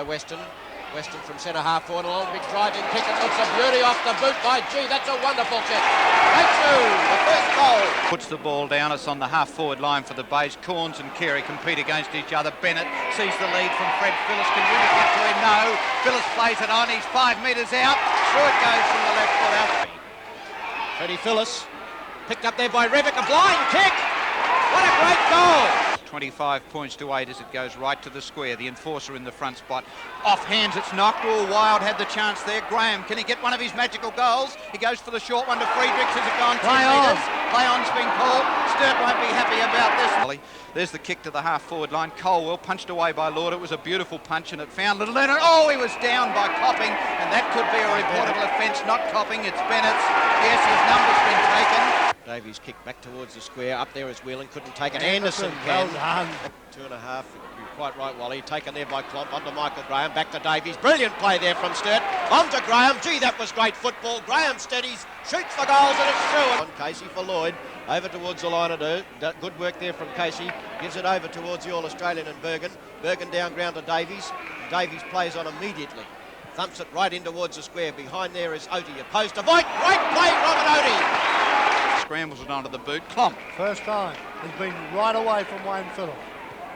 by Weston. Weston from centre half forward, a long big driving kick. It looks a beauty off the boot by G. That's a wonderful kick. Breakthrough, the first goal. Puts the ball down. It's on the half forward line for the Bays. Corns and Carey compete against each other. Bennett sees the lead from Fred Phillips. Can really get to him? No. Phillips plays it on. He's 5 metres out. Through it goes from the left foot out. Freddie Phillips picked up there by Revick. A blind kick. What a great goal. 25 points to 8 as it goes right to the square. The enforcer in the front spot. Off hands, it's knocked. Oh, Wild had the chance there. Graham, can he get one of his magical goals? He goes for the short one to Friedrichs. Has it gone 2 metres? Play on's been called. Sturt won't be happy about this. There's the kick to the half forward line. Colwell punched away by Lord. It was a beautiful punch and it found Little Leonard. Oh, he was down by Copping, and that could be a reportable offence. Not Copping, it's Bennett's. Yes, his number's been taken. Davies kicked back towards the square. Up there is Whelan, couldn't take it. Anderson can. Well done. 2.5. You're quite right, Wally. Taken there by Klomp. Onto Michael Graham. Back to Davies. Brilliant play there from Sturt. On to Graham. Gee, that was great football. Graham steadies, shoots for goals, and it's through. On Casey for Lloyd. Over towards the line of good work there from Casey. Gives it over towards the All-Australian and Bergen. Bergen down ground to Davies. Davies plays on immediately. Thumps it right in towards the square. Behind there is Oti. A post to Voigt. Great play, Robert Oti. Scrambles it onto the boot. Klomp. First time. He's been right away from Wayne Phillips.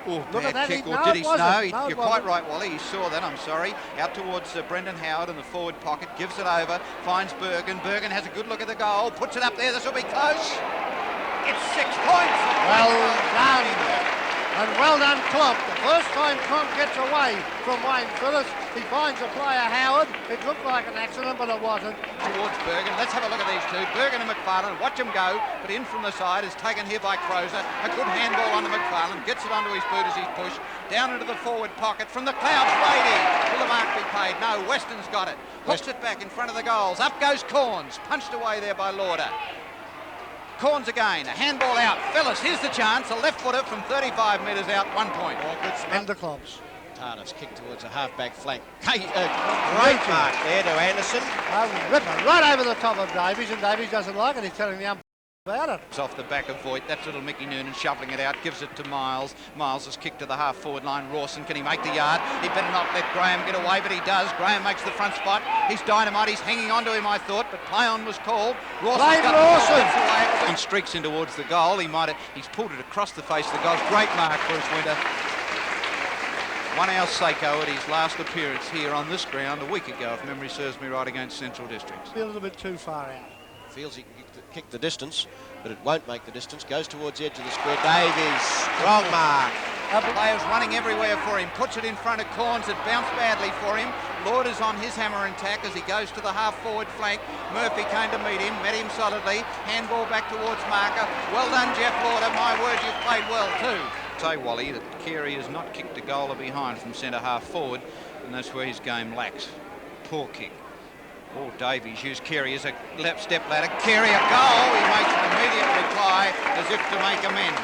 Oh, Look at bad that. kick. No, Or did he? No, you're quite wasn't. right, Wally. He saw that. I'm sorry. Out towards Brendan Howard in the forward pocket. Gives it over. Finds Bergen. Bergen has a good look at the goal. Puts it up there. This will be close. It's 6 points. Well done. And well done, Klomp. The first time Klomp gets away from Wayne Phillips, he finds a player, Howard. It looked like an accident, but it wasn't. Towards Bergen. Let's have a look at these two. Bergen and McFarlane. Watch him go, but in from the side is taken here by Crozer. A good handball onto McFarlane. Gets it onto his boot as he's pushed. Down into the forward pocket. From the clouds, Brady. Will the mark be paid? No, Weston's got it. Hooks it back in front of the goals. Up goes Corns. Punched away there by Lauder. Corns again, a handball out. Phillips, here's the chance. A left footer from 35 metres out, 1 point. And the Klomps. Tardis kick towards a half-back flank. Great mark there to Anderson. Ripper right over the top of Davies, and Davies doesn't like it. He's telling the umpire about it. It's off the back of Voigt. That's little Mickey Noonan shoveling it out. Gives it to Miles. Miles has kicked to the half-forward line. Rawson, can he make the yard? He better not let Graham get away, but he does. Graham makes the front spot. He's dynamite. He's hanging on to him, I thought, but play-on was called. Rawson's got Rawson. And streaks in towards the goal. He's pulled it across the face of the goal. Great mark, Bruce Winter. Won our Seiko at his last appearance here on this ground a week ago, if memory serves me right, against Central Districts. A little bit too far out. Feels he can kick the distance, but it won't make the distance. Goes towards the edge of the square. Davies, strong mark. Players running everywhere for him. Puts it in front of Corns. It bounced badly for him. Lord is on his hammer and tack as he goes to the half-forward flank. Murphy came to meet him, met him solidly. Handball back towards Marker. Well done, Jeff Lauder. My word, you've played well too. Say, Wally, that Carey has not kicked a goal or behind from centre half forward, and that's where his game lacks. Poor kick. Oh, Davies used Carey as a left step ladder. Carey a goal. He makes an immediate reply as if to make amends.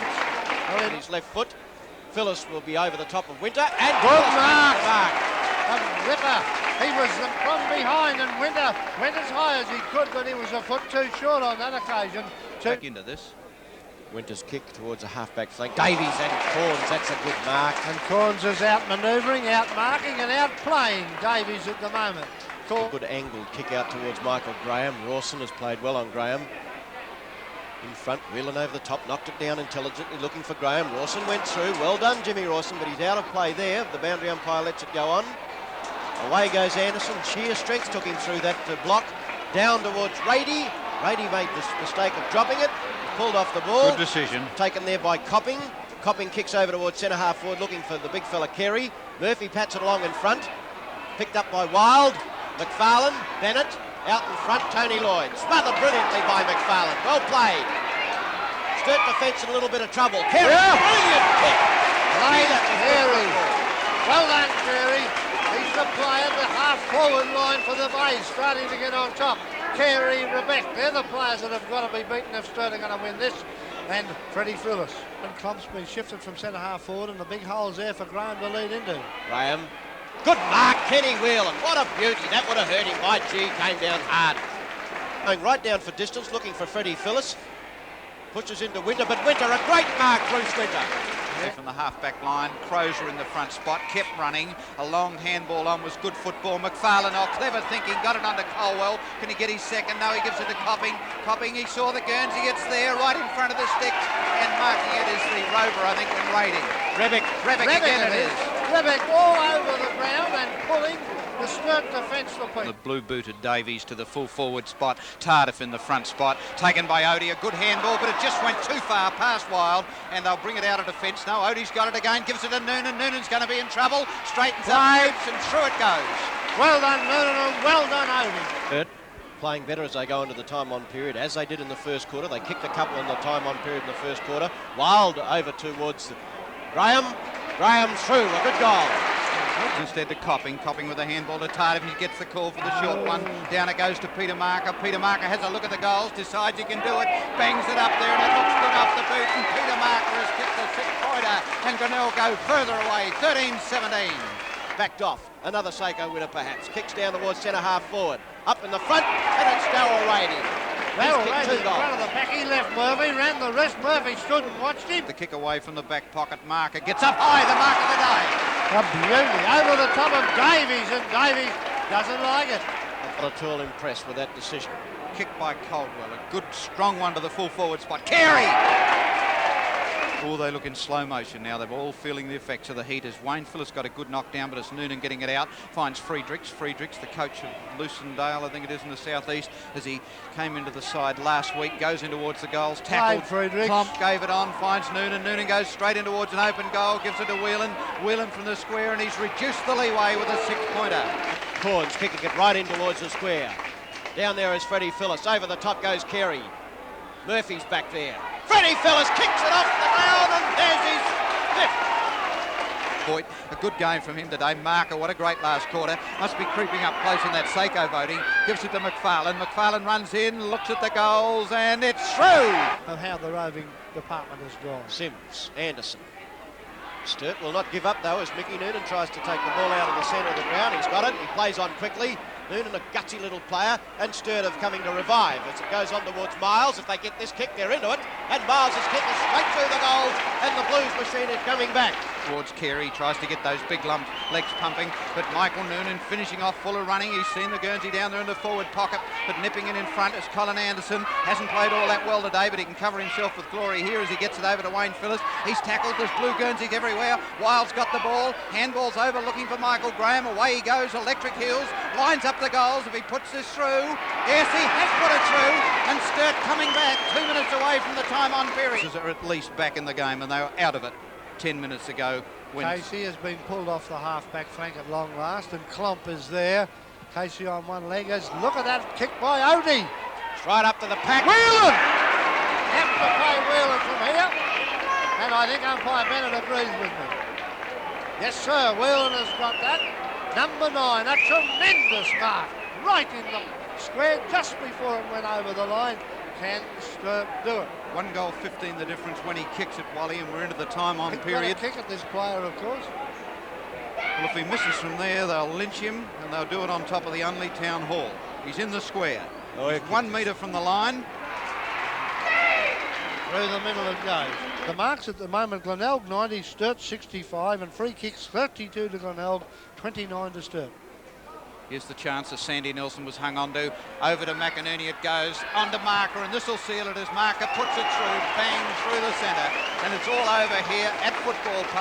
Well, his left foot. Phillips will be over the top of Winter. And good mark. And Ripper, he was from behind, and Winter went as high as he could, but he was a foot too short on that occasion. Back into this. Winter's kick towards a half-back flank. Davies and Corns, that's a good mark. And Corns is out manoeuvring, out marking and out playing Davies at the moment. A good angled kick out towards Michael Graham. Rawson has played well on Graham. In front, Whelan over the top, knocked it down intelligently, looking for Graham. Rawson went through. Well done, Jimmy Rawson, but he's out of play there. The boundary umpire lets it go on. Away goes Anderson. Sheer strength took him through that block. Down towards Rady. Rady made the mistake of dropping it. Pulled off the ball. Good decision. Taken there by Copping. Copping kicks over towards centre half forward, looking for the big fella Carey. Murphy pats it along in front. Picked up by Wild. McFarlane, Bennett, out in front, Tony Lloyd. Smothered brilliantly by McFarlane. Well played. Sturt defence in a little bit of trouble. Carey, brilliant kick. Played Carey. Well done, Carey. He's the player, the half-forward line for the Bays, starting to get on top. Carey, Rebeck, they're the players that have got to be beaten if Sturt are going to win this. And Freddie Phillips. And Klump's been shifted from centre half forward, and the big hole's there for Graham to lead into. Graham. Good mark, Kenny Whelan. What a beauty. That would have hurt him. By G, came down hard. Going right down for distance, looking for Freddie Phillips. Pushes into Winter, but Winter, a great mark, Bruce Winter. from the half-back line. Crozier in the front spot, kept running. A long handball on was good football. McFarlane, clever thinking, got it under Colwell. Can he get his second? No, he gives it to Copping. Copping, he saw the Guernsey, it's there, right in front of the sticks. And marking it is the Rover, I think, when raiding. Rebick again it is. Rebick all over the ground and pulling the Sturt defence for Pete. The blue-booted Davies to the full forward spot. Tardif in the front spot. Taken by Odie. A good handball, but it just went too far past Wild, and they'll bring it out of defence. No, Odie's got it again. Gives it to Noonan. Noonan's going to be in trouble. Straightens up, and through it goes. Well done, Noonan, and well done, Odie. Sturt playing better as they go into the time-on period, as they did in the first quarter. They kicked a couple in the time-on period in the first quarter. Wild over towards Graham. Graham through. A good goal. Instead to Copping with a handball to Tardif. He gets the call for the short one. Down it goes to Peter Marker. Peter Marker has a look at the goals, decides he can do it, bangs it up there, and it looks good off the boot. And Peter Marker has kicked the 6-pointer, and Glenelg go further away, 13-17. Backed off. Another Seiko winner perhaps. Kicks down towards centre half forward. Up in the front, and it's Darryl Rady. Darryl Rady in front of the back. He left Murphy, ran the wrist. Murphy stood and watched him. The kick away from the back pocket. Marker gets up high, the mark of the day. A beauty over the top of Davies, and Davies doesn't like it. Not at all impressed with that decision. Kicked by Caldwell. A good, strong one to the full forward spot. Carey! Oh, they look in slow motion now. They're all feeling the effects of the heat as Wayne Phillips got a good knockdown, but it's Noonan getting it out. Finds Friedrichs, the coach of Lucendale, I think it is, in the southeast, as he came into the side last week, goes in towards the goals, tackled. Klomp gave it on, finds Noonan. Noonan goes straight in towards an open goal, gives it to Whelan. Whelan from the square, and he's reduced the leeway with a 6-pointer. Corns kicking it right in towards the square. Down there is Freddie Phillips. Over the top goes Carey. Murphy's back there. Freddie Phillips kicks it off the ground, and there's his fifth. Boyd, a good game from him today. Marker, what a great last quarter. Must be creeping up close in that Seiko voting. Gives it to McFarlane. McFarlane runs in, looks at the goals, and it's through. Of how the roving department has gone. Sims, Anderson. Sturt will not give up though as Mickey Noonan tries to take the ball out of the centre of the ground. He's got it. He plays on quickly. Noonan, a gutsy little player, and Sturt have coming to revive as it goes on towards Miles. If they get this kick, they're into it. And Miles' kick is straight through the goals, and the Blues machine is coming back. Towards Carey, tries to get those big lump legs pumping, but Michael Noonan finishing off full of running. He's seen the Guernsey down there in the forward pocket, but nipping it in front is Colin Anderson. Hasn't played all that well today, but he can cover himself with glory here as he gets it over to Wayne Phillips. He's tackled. There's blue Guernseys everywhere. Wild's got the ball. Handball's over, looking for Michael Graham. Away he goes. Electric heels. Lines up the goals. If he puts this through, yes, he has put it through. And Sturt coming back 2 minutes away from the time-on period. Are at least back in the game, and they were out of it 10 minutes ago. Casey has been pulled off the half-back flank at long last, and Klomp is there. Casey on one leg. Look at that kick by Odie. It's right up to the pack. Whelan! Have to play Whelan from here. And I think umpire Bennett agrees with me. Yes, sir, Whelan has got that. Number 9, a tremendous mark. Right in the square just before it went over the line. Can Sturt do it? 1 goal, 15 the difference when he kicks it, Wally, and we're into the time-on period. Kick at this player, of course. Well, if he misses from there, they'll lynch him, and they'll do it on top of the Unley Town Hall. He's in the square. He's 1 metre from the line. Through the middle it goes. The marks at the moment, Glenelg 90, Sturt 65, and free kicks 32 to Glenelg, 29 to Sturt. Here's the chance that Sandy Nelson was hung onto. Over to McInerney it goes, onto Marker, and this will seal it as Marker puts it through, bang through the centre. And it's all over here at Football Park.